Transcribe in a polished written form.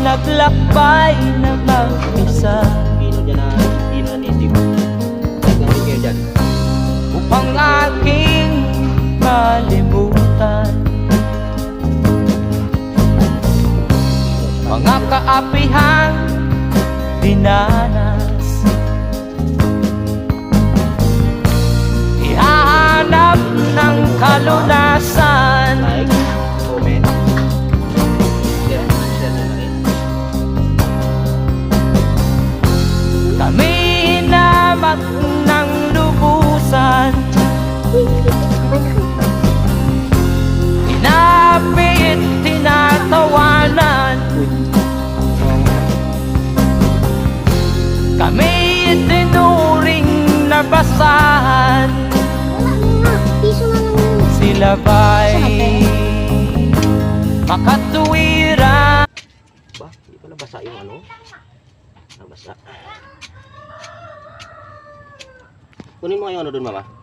naglakbay na mag-isa upang aking kalimutan mga kaapihang dinanas. Ihahanap ng kalunasan kami hinamak ng lubusan, inapit, tinatawanan, kami tinuring na basahan. Sila ba'y makatuwiran? Ba, hindi pala basa yung ano? Nabasa. Kunin mo yung ano dun, mama.